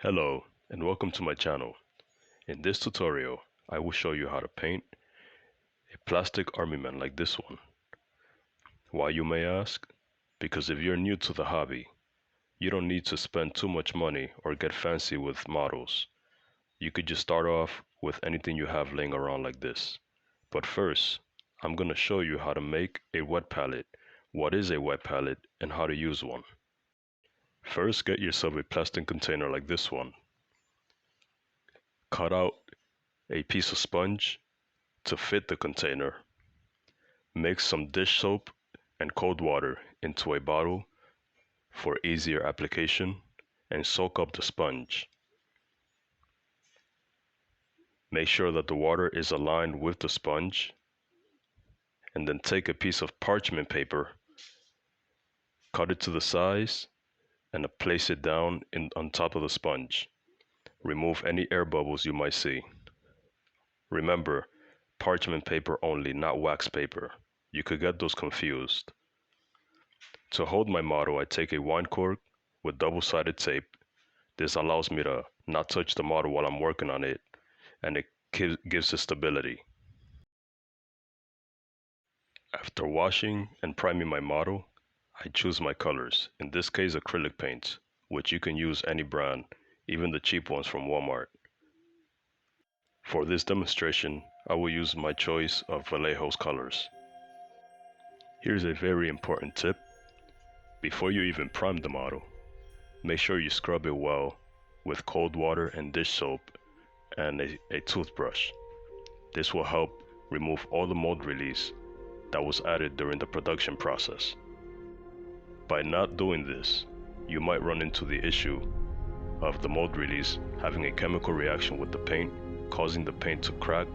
Hello and welcome to my channel. In this tutorial, I will show you how to paint a plastic army man like this one. Why, you may ask? Because if you're new to the hobby, you don't need to spend too much money or get fancy with models. You could just start off with anything you have laying around like this. But first, I'm going to show you how to make a wet palette, what is a wet palette, and how to use one. First, get yourself a plastic container like this one. Cut out a piece of sponge to fit the container. Mix some dish soap and cold water into a bottle for easier application and soak up the sponge. Make sure that the water is aligned with the sponge, and then take a piece of parchment paper, cut it to the size, and place it down on top of the sponge. Remove any air bubbles you might see. Remember, parchment paper only, not wax paper. You could get those confused. To hold my model, I take a wine cork with double-sided tape. This allows me to not touch the model while I'm working on it, and it gives it stability. After washing and priming my model, I choose my colors, in this case acrylic paints, which you can use any brand, even the cheap ones from Walmart. For this demonstration, I will use my choice of Vallejo's colors. Here's a very important tip. Before you even prime the model, make sure you scrub it well with cold water and dish soap and a toothbrush. This will help remove all the mold release that was added during the production process. By not doing this, you might run into the issue of the mold release having a chemical reaction with the paint, causing the paint to crack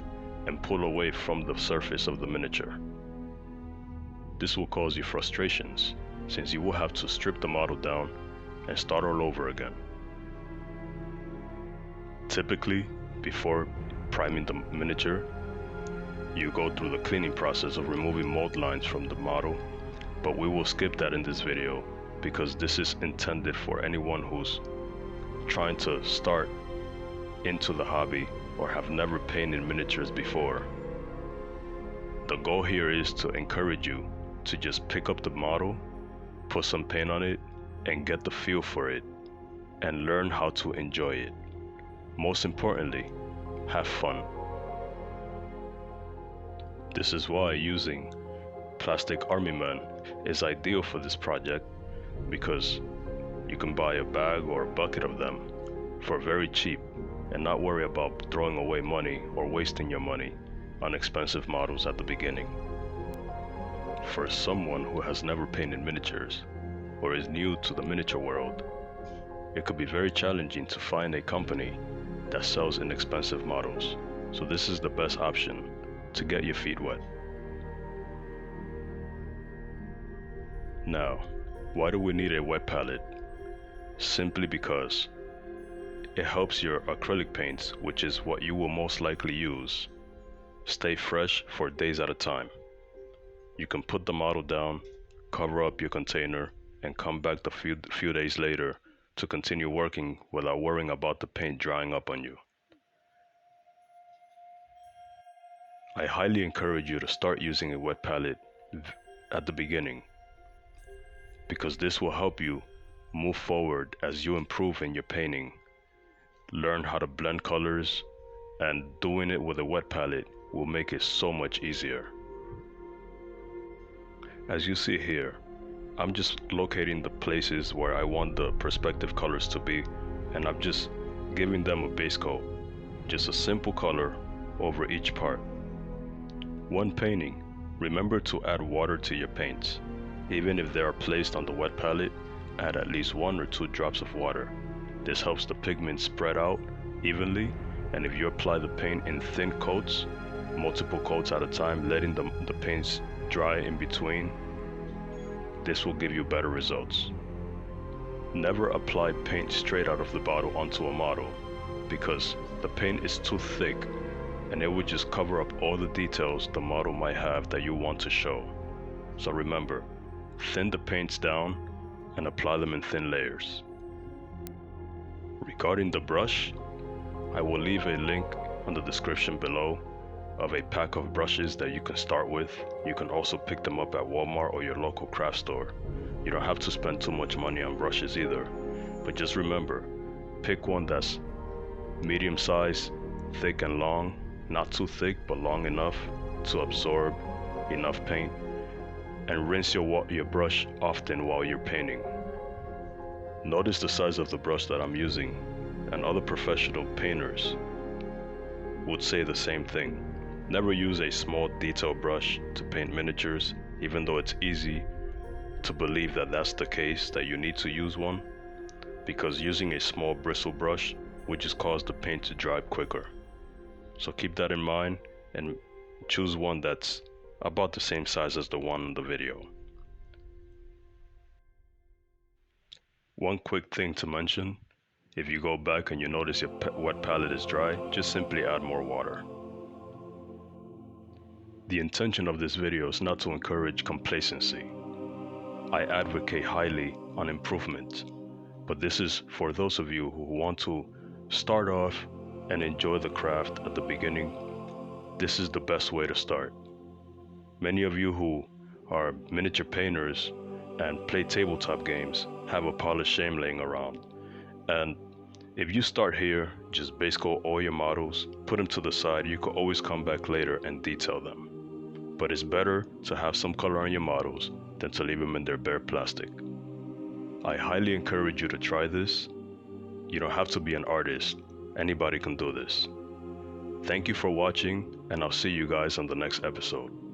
and pull away from the surface of the miniature. This will cause you frustrations, since you will have to strip the model down and start all over again. Typically, before priming the miniature, you go through the cleaning process of removing mold lines from the model, but we will skip that in this video because this is intended for anyone who's trying to start into the hobby or have never painted miniatures before. The goal here is to encourage you to just pick up the model, put some paint on it, and get the feel for it, and learn how to enjoy it. Most importantly, have fun. This is why using plastic army man is ideal for this project, because you can buy a bag or a bucket of them for very cheap and not worry about throwing away money or wasting your money on expensive models at the beginning. For someone who has never painted miniatures or is new to the miniature world, it could be very challenging to find a company that sells inexpensive models. So this is the best option to get your feet wet. Now, why do we need a wet palette? Simply because it helps your acrylic paints, which is what you will most likely use, stay fresh for days at a time. You can put the model down, cover up your container, and come back a few days later to continue working without worrying about the paint drying up on you. I highly encourage you to start using a wet palette at the beginning, because this will help you move forward as you improve in your painting, learn how to blend colors, and doing it with a wet palette will make it so much easier. As you see here, I'm just locating the places where I want the perspective colors to be, and I'm just giving them a base coat, just a simple color over each part. When painting, remember to add water to your paints. Even if they are placed on the wet palette, add at least 1 or 2 drops of water. This helps the pigment spread out evenly, and if you apply the paint in thin coats, multiple coats at a time, letting the paints dry in between, this will give you better results. Never apply paint straight out of the bottle onto a model, because the paint is too thick and it would just cover up all the details the model might have that you want to show. So remember, thin the paints down and apply them in thin layers. Regarding the brush, I will leave a link on the description below of a pack of brushes that you can start with. You can also pick them up at Walmart or your local craft store. You don't have to spend too much money on brushes either, but just remember, pick one that's medium size, thick and long, not too thick but long enough to absorb enough paint, and rinse your brush often while you're painting. Notice the size of the brush that I'm using, and other professional painters would say the same thing. Never use a small detail brush to paint miniatures, even though it's easy to believe that that's the case, that you need to use one, because using a small bristle brush would just cause the paint to dry quicker. So keep that in mind and choose one that's about the same size as the one in the video. One quick thing to mention, if you go back and you notice your wet palette is dry, just simply add more water. The intention of this video is not to encourage complacency. I advocate highly on improvement, but this is for those of you who want to start off and enjoy the craft at the beginning. This is the best way to start. Many of you who are miniature painters and play tabletop games have a polished shame laying around, and if you start here, just base coat all your models, put them to the side. You could always come back later and detail them. But it's better to have some color on your models than to leave them in their bare plastic. I highly encourage you to try this. You don't have to be an artist. Anybody can do this. Thank you for watching, and I'll see you guys on the next episode.